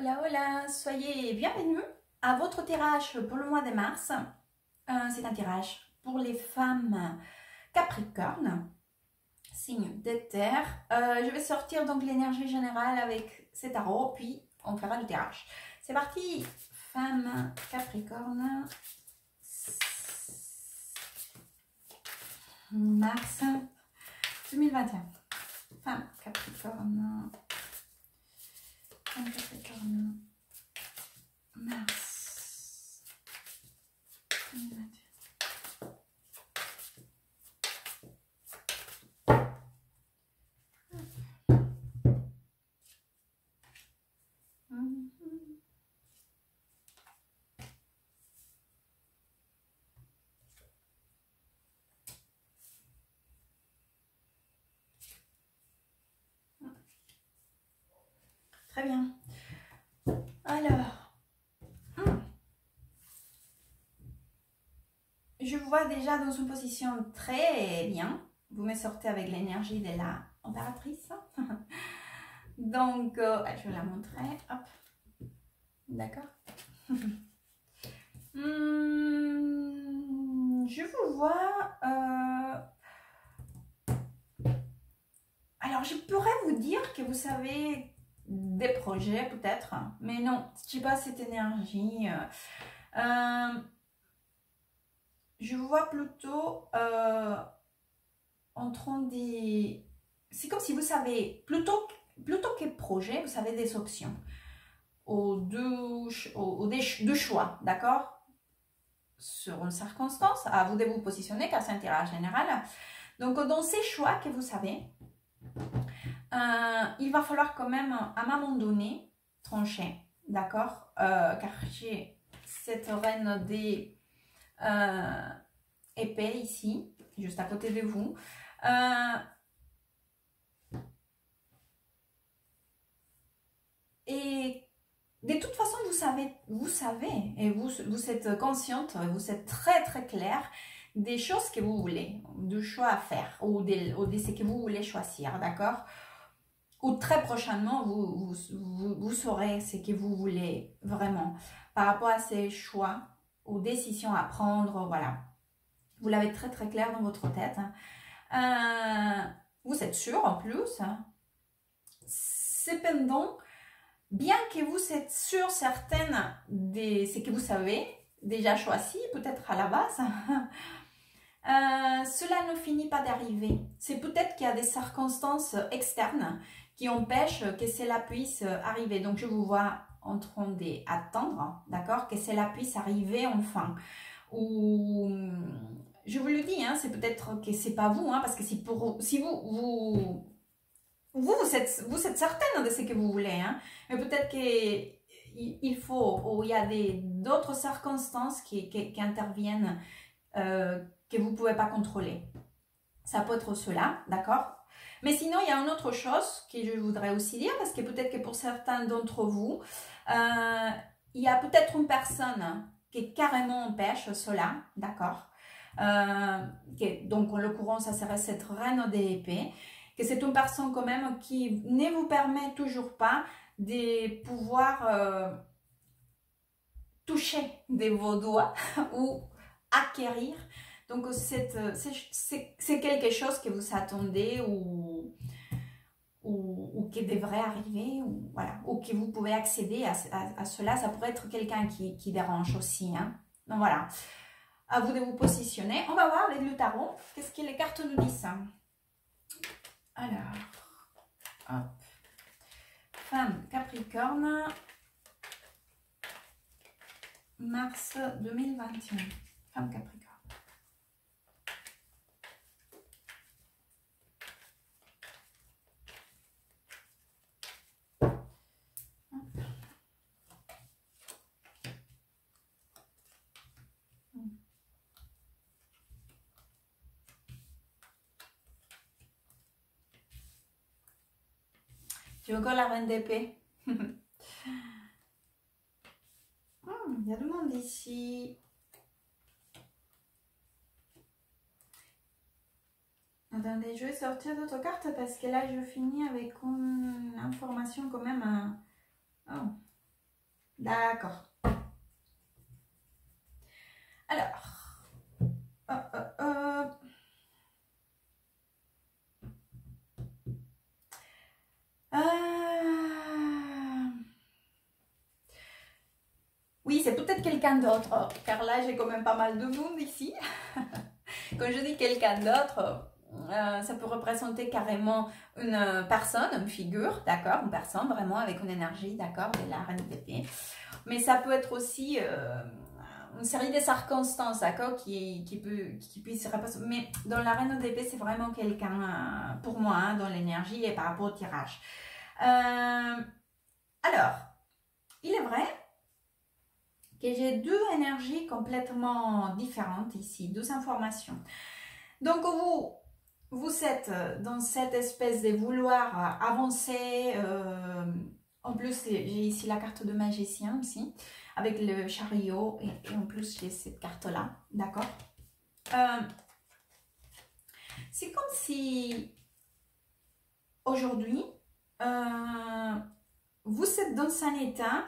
Hola, hola, soyez bienvenus à votre tirage pour le mois de mars. C'est un tirage pour les femmes Capricorne, signe de terre. Je vais sortir donc l'énergie générale avec ces tarots, puis on fera le tirage. C'est parti, femmes Capricorne, mars 2021. Femme Capricorne. Capricorne, mars 2021. Très bien. Alors, je vous vois déjà dans une position très bien. Vous me sortez avec l'énergie de la impératrice. Donc, je vais la montrer. Hop. D'accord. Je vous vois. Alors, je pourrais vous dire que vous savez des projets peut-être, mais non, je n'ai pas cette énergie. Je vous vois plutôt en train de... C'est comme si vous savez, plutôt que projet, vous savez des options. Deux choix, d'accord? Sur une circonstance, à vous de vous positionner car c'est un tirage général. Donc, dans ces choix que vous savez, il va falloir quand même, à un moment donné, trancher, d'accord? Car j'ai cette reine des épées ici, juste à côté de vous. Et de toute façon, vous savez, et vous êtes consciente, vous êtes très très clair des choses que vous voulez, du choix à faire, ou de ce que vous voulez choisir, d'accord? Ou très prochainement, vous saurez ce que vous voulez vraiment par rapport à ces choix ou décisions à prendre, voilà. Vous l'avez très très clair dans votre tête. Vous êtes sûr en plus. Cependant, bien que vous êtes sûr, certaine de ce que vous savez, déjà choisi, peut-être à la base, cela ne finit pas d'arriver. C'est peut-être qu'il y a des circonstances externes qui empêchent que cela puisse arriver. Donc, je vous vois en train d'attendre, d'accord, que cela puisse arriver enfin. Ou, je vous le dis, hein, c'est peut-être que c'est pas vous, hein, parce que si vous êtes certaine de ce que vous voulez, hein, mais peut-être qu'il faut, ou il y a d'autres circonstances qui interviennent, que vous ne pouvez pas contrôler. Ça peut être cela, d'accord? Mais sinon, il y a une autre chose que je voudrais aussi dire, parce que peut-être que pour certains d'entre vous, il y a peut-être une personne qui carrément empêche cela, d'accord? Donc, en l'occurrence, ça serait cette reine des épées, que c'est une personne quand même qui ne vous permet toujours pas de pouvoir toucher de vos doigts ou acquérir. Donc, c'est quelque chose que vous attendez ou qui devrait arriver, ou, voilà, ou que vous pouvez accéder à cela. Ça pourrait être quelqu'un qui dérange aussi. Hein. Donc, voilà. À vous de vous positionner. On va voir avec le tarot. Qu'est-ce que les cartes nous disent? Alors, hop. Femme Capricorne, mars 2021. Femme Capricorne. Tu veux encore la reine d'épée? Il y a du monde ici. Attendez, je vais sortir d'autres cartes parce que là, je finis avec une information quand même. Oh. D'accord. Alors, oui, c'est peut-être quelqu'un d'autre, car là, j'ai quand même pas mal de monde ici. Quand je dis quelqu'un d'autre, ça peut représenter carrément une personne, une figure, d'accord, une personne vraiment avec une énergie, d'accord, de la reine d'épée. Mais ça peut être aussi une série de circonstances, d'accord, qui puissent représenter. Mais dans la reine d'épée, c'est vraiment quelqu'un, pour moi, hein, dans l'énergie et par rapport au tirage. Alors, il est vrai que j'ai deux énergies complètement différentes ici, deux informations. Donc, vous êtes dans cette espèce de vouloir avancer. En plus, j'ai ici la carte de magicien aussi, avec le chariot. Et en plus, j'ai cette carte-là, d'accord. C'est comme si, aujourd'hui, vous êtes dans un état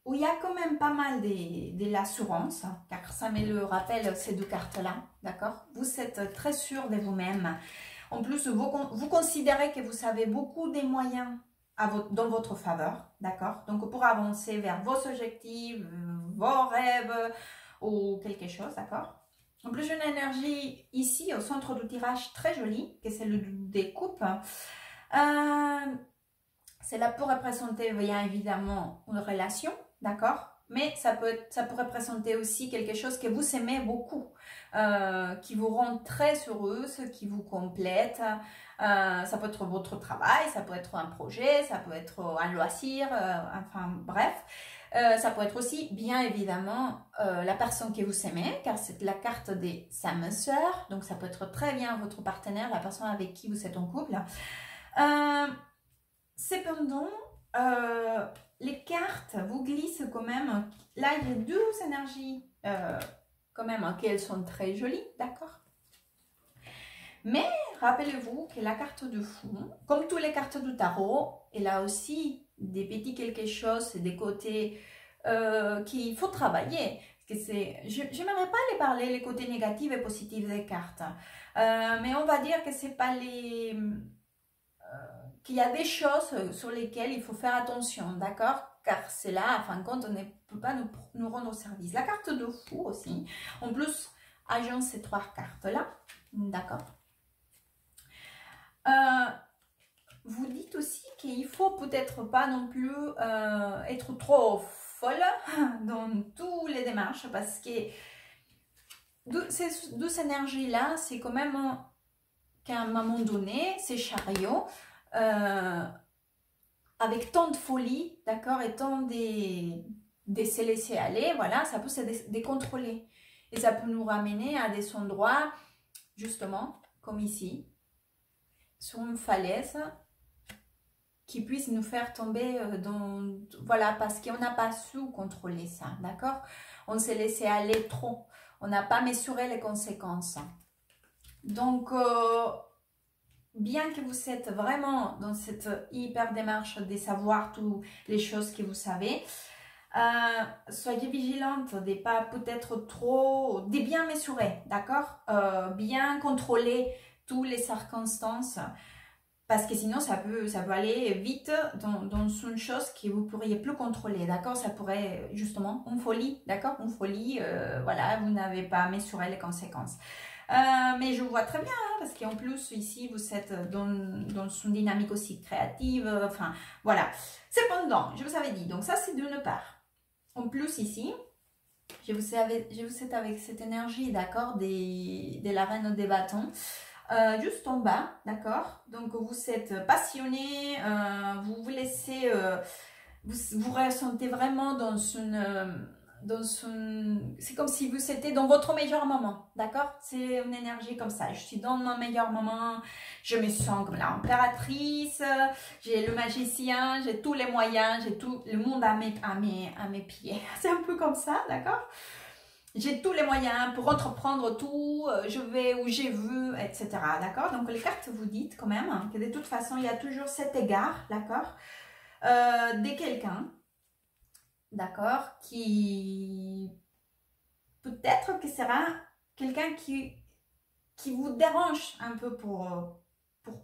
où il y a quand même pas mal de l'assurance, car ça me le rappelle ces deux cartes-là, d'accord? Vous êtes très sûr de vous-même. En plus, vous considérez que vous avez beaucoup de moyens dans votre faveur, d'accord? Donc, pour avancer vers vos objectifs, vos rêves ou quelque chose, d'accord? En plus, j'ai une énergie ici au centre du tirage très jolie, que c'est le des coupes. Cela peut représenter bien évidemment une relation, d'accord? Mais ça peut représenter aussi quelque chose que vous aimez beaucoup, qui vous rend très heureuse, qui vous complète. Ça peut être votre travail, ça peut être un projet, ça peut être un loisir, enfin bref. Ça peut être aussi, bien évidemment, la personne que vous aimez, car c'est la carte des âmes sœurs. Donc, ça peut être très bien votre partenaire, la personne avec qui vous êtes en couple. Cependant, les cartes vous glissent quand même. Là, il y a deux énergies quand même, hein, qu'elles sont très jolies, d'accord? Mais rappelez-vous que la carte de fou, comme toutes les cartes du tarot, elle a aussi des petits quelque chose, des côtés qu'il faut travailler. Je n'aimerais pas les parler, les côtés négatifs et positifs des cartes. Mais on va dire que c'est pas les... qu'il y a des choses sur lesquelles il faut faire attention, d'accord? Car c'est là, en fin de compte, on ne peut pas nous rendre service. La carte de fou aussi, en plus, agence ces trois cartes-là, d'accord? Vous dites aussi qu'il faut peut-être pas non plus être trop folle dans toutes les démarches, parce que ces deux énergies-là, c'est quand même qu'à un moment donné, ces chariots, avec tant de folie, d'accord, et tant de se laisser aller, voilà, ça peut se décontrôler. Et ça peut nous ramener à des endroits, justement, comme ici, sur une falaise, qui puisse nous faire tomber dans... Voilà, parce qu'on n'a pas su contrôler ça, d'accord? On s'est laissé aller trop. On n'a pas mesuré les conséquences. Donc, bien que vous êtes vraiment dans cette hyper démarche de savoir toutes les choses que vous savez, soyez vigilante de pas peut-être trop, de bien mesurer, d'accord? Bien contrôler toutes les circonstances, parce que sinon ça peut aller vite dans une chose que vous pourriez plus contrôler, d'accord? Ça pourrait justement une folie, d'accord? Une folie, voilà, vous n'avez pas mesuré les conséquences. Mais je vois très bien, hein, parce qu'en plus ici vous êtes dans une dynamique aussi créative, enfin voilà. Cependant, je vous avais dit, donc ça c'est d'une part. En plus ici, je vous êtes avec cette énergie, d'accord, de la reine des bâtons. Juste en bas, d'accord? Donc vous êtes passionné, vous vous laissez, vous ressentez vraiment dans une... c'est comme si vous étiez dans votre meilleur moment, d'accord? C'est une énergie comme ça. Je suis dans mon meilleur moment, je me sens comme l'impératrice, j'ai le magicien, j'ai tous les moyens, j'ai tout le monde à mes pieds. C'est un peu comme ça, d'accord? J'ai tous les moyens pour entreprendre tout, je vais où je veux, etc. D'accord? Donc les cartes vous dites quand même que de toute façon, il y a toujours cet égard, d'accord? de quelqu'un, d'accord, qui peut-être que sera quelqu'un qui vous dérange un peu pour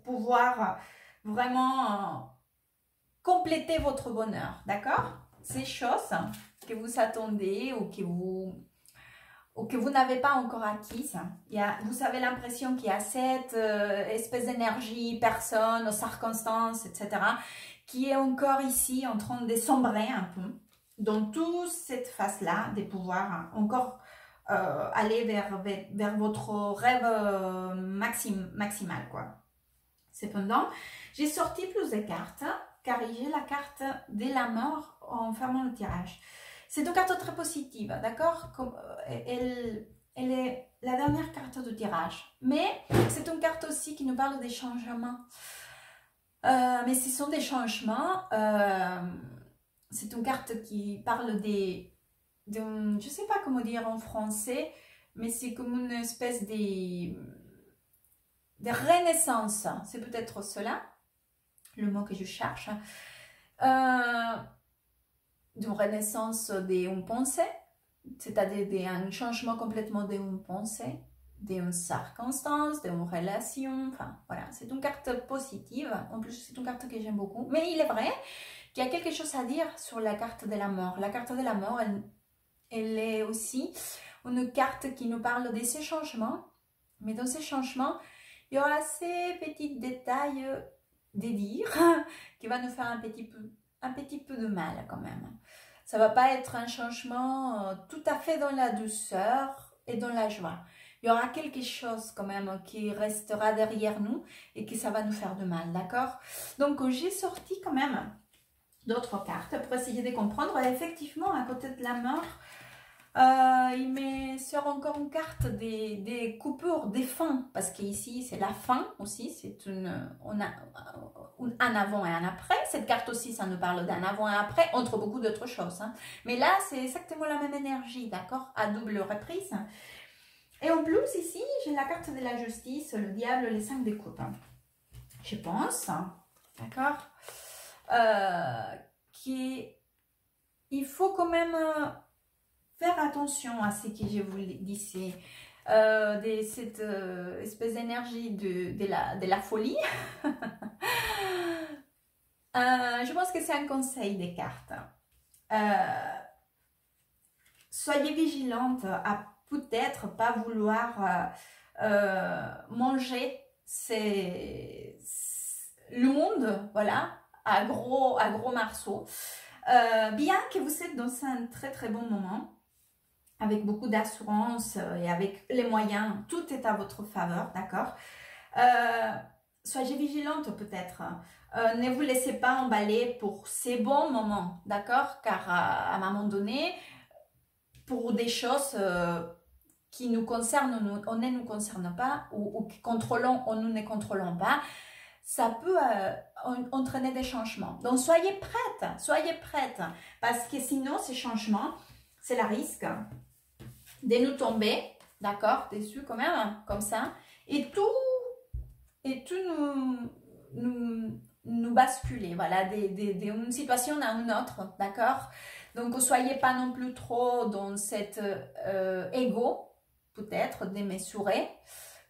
pouvoir vraiment compléter votre bonheur, d'accord? Ces choses que vous attendez ou que vous n'avez pas encore acquises. Vous avez l'impression qu'il y a cette espèce d'énergie, personne, circonstances, etc., qui est encore ici en train de sombrer un peu dans toute cette phase-là, de pouvoir encore aller vers votre rêve maximal, quoi. Cependant, j'ai sorti plus de cartes, car j'ai la carte de la mort en fermant le tirage. C'est une carte très positive, d'accord? Elle est la dernière carte du tirage. Mais c'est une carte aussi qui nous parle des changements. Mais ce sont des changements. C'est une carte qui parle je ne sais pas comment dire en français, mais c'est comme une espèce de renaissance. C'est peut-être cela, le mot que je cherche. D'une renaissance d'une pensée, c'est-à-dire un changement complètement d'une pensée, d'une circonstance, d'une relation, enfin voilà, c'est une carte positive, en plus c'est une carte que j'aime beaucoup, mais il est vrai qu'il y a quelque chose à dire sur la carte de la mort. La carte de la mort, elle est aussi une carte qui nous parle de ces changements, mais dans ces changements, il y aura ces petits détails de dire qui va nous faire un petit peu de mal quand même. Ça va pas être un changement tout à fait dans la douceur et dans la joie. Il y aura quelque chose quand même qui restera derrière nous et que ça va nous faire de mal, d'accord? Donc j'ai sorti quand même d'autres cartes pour essayer de comprendre. Et effectivement, à côté de la mort, il me sort encore une carte des coupures, des fins, parce qu'ici c'est la fin aussi, c'est on a un avant et un après. Cette carte aussi, ça nous parle d'un avant et après, entre beaucoup d'autres choses, hein. Mais là, c'est exactement la même énergie, d'accord, à double reprise. Et en plus, ici, j'ai la carte de la justice, le diable, les 5 de coupe, hein. Je pense, d'accord, qu'il faut quand même faire attention à ce que je vous disais, de cette espèce d'énergie de la folie. Je pense que c'est un conseil des cartes. Soyez vigilante à peut-être pas vouloir manger le monde, voilà, à gros morceaux. Bien que vous êtes dans un très très bon moment, avec beaucoup d'assurance et avec les moyens, tout est à votre faveur, d'accord? Soyez vigilante peut-être. Ne vous laissez pas emballer pour ces bons moments, d'accord? Car à un moment donné, pour des choses qui nous concernent, on ne nous concerne pas, ou qui contrôlons, ou nous ne contrôlons pas, ça peut entraîner des changements. Donc soyez prête, parce que sinon ces changements, c'est le risque de nous tomber, d'accord, dessus quand même, comme ça, et tout nous basculer, voilà, d'une situation à une autre, d'accord. Donc, ne soyez pas non plus trop dans cet ego, peut-être, démesuré,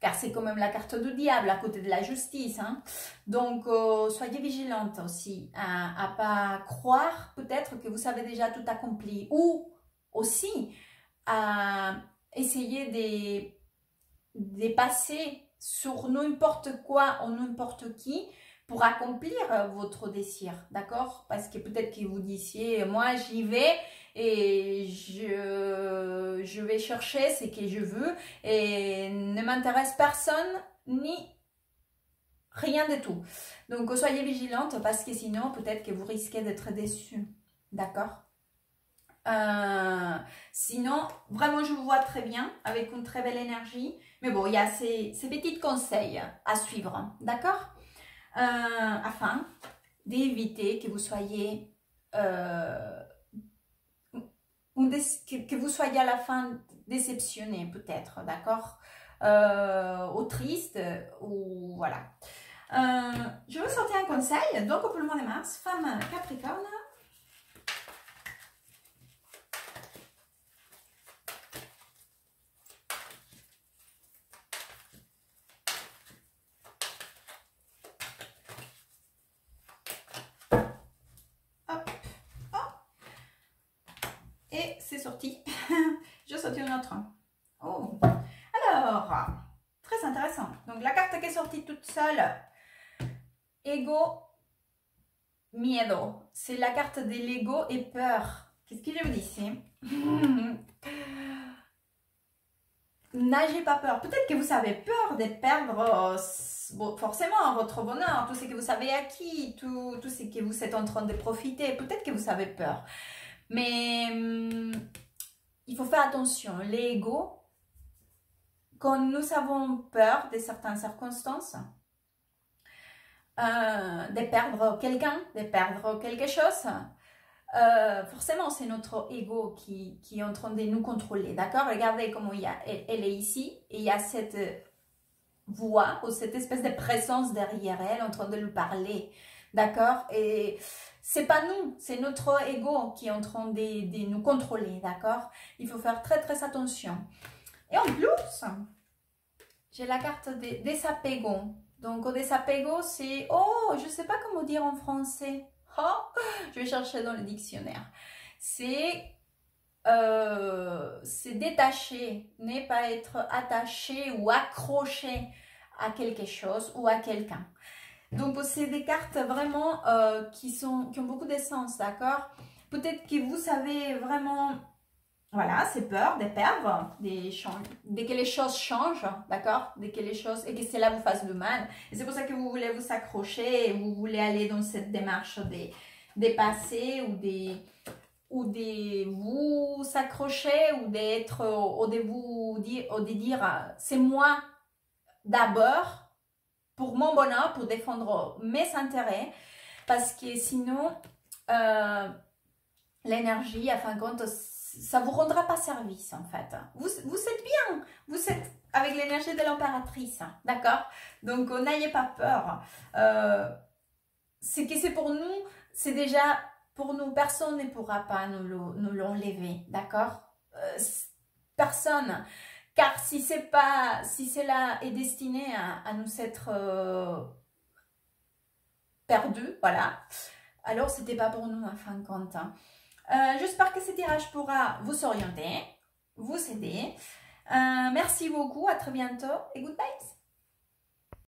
car c'est quand même la carte du diable à côté de la justice, hein. Donc, soyez vigilante aussi à pas croire peut-être que vous avez déjà tout accompli, ou aussi à essayer de passer sur n'importe quoi ou n'importe qui pour accomplir votre désir, d'accord? Parce que peut-être que vous disiez, moi j'y vais et je vais chercher ce que je veux et ne m'intéresse personne ni rien du tout. Donc soyez vigilante parce que sinon peut-être que vous risquez d'être déçu, d'accord? Sinon, vraiment, je vous vois très bien, avec une très belle énergie. Mais bon, il y a ces petits conseils à suivre, d'accord? Afin d'éviter que vous soyez... que vous soyez à la fin déceptionné, peut-être, d'accord? Ou triste, ou voilà. Je veux sortir un conseil. Donc, pour le mois de mars, femme Capricorne. Hop, hop. Et c'est sorti. Je sorti une autre. Oh. Alors, très intéressant. Donc, la carte qui est sortie toute seule, Ego, Miedo. C'est la carte de l'ego et peur. Qu'est-ce que je vous dis ici? N'ayez pas peur. Peut-être que vous avez peur de perdre forcément votre bonheur, tout ce que vous avez acquis, tout ce que vous êtes en train de profiter. Peut-être que vous avez peur. Mais il faut faire attention. L'ego, quand nous avons peur de certaines circonstances, de perdre quelqu'un, de perdre quelque chose, forcément c'est notre ego qui est en train de nous contrôler, d'accord? Regardez comment elle est ici, et il y a cette voix ou cette espèce de présence derrière elle en train de lui parler, d'accord? Et c'est pas nous, c'est notre ego qui est en train de nous contrôler, d'accord? Il faut faire très très attention. Et en plus, j'ai la carte des desapego. Donc, au desapego, c'est... Oh, je ne sais pas comment dire en français. Oh, je vais chercher dans le dictionnaire. C'est détacher, ne pas être attaché ou accroché à quelque chose ou à quelqu'un. Donc, c'est des cartes vraiment qui ont beaucoup d'essence, d'accord? Peut-être que vous savez vraiment... Voilà, c'est peur de perdre, dès que les choses changent, d'accord? Dès que les choses, et que cela vous fasse du mal. Et c'est pour ça que vous voulez vous accrocher, et vous voulez aller dans cette démarche de dépasser ou de vous s'accrocher ou d'être, ou de dire, c'est moi d'abord pour mon bonheur, pour défendre mes intérêts, parce que sinon, l'énergie, à fin de compte, ça ne vous rendra pas service en fait. Vous êtes bien, vous êtes avec l'énergie de l'impératrice, d'accord? Donc n'ayez pas peur. C'est que c'est pour nous, c'est déjà pour nous, personne ne pourra pas nous l'enlever, d'accord? Personne. Car si cela est destiné à nous être perdu, voilà, alors c'était pas pour nous en fin de compte. J'espère que ce tirage pourra vous orienter, vous aider. Merci beaucoup, à très bientôt et goodbye.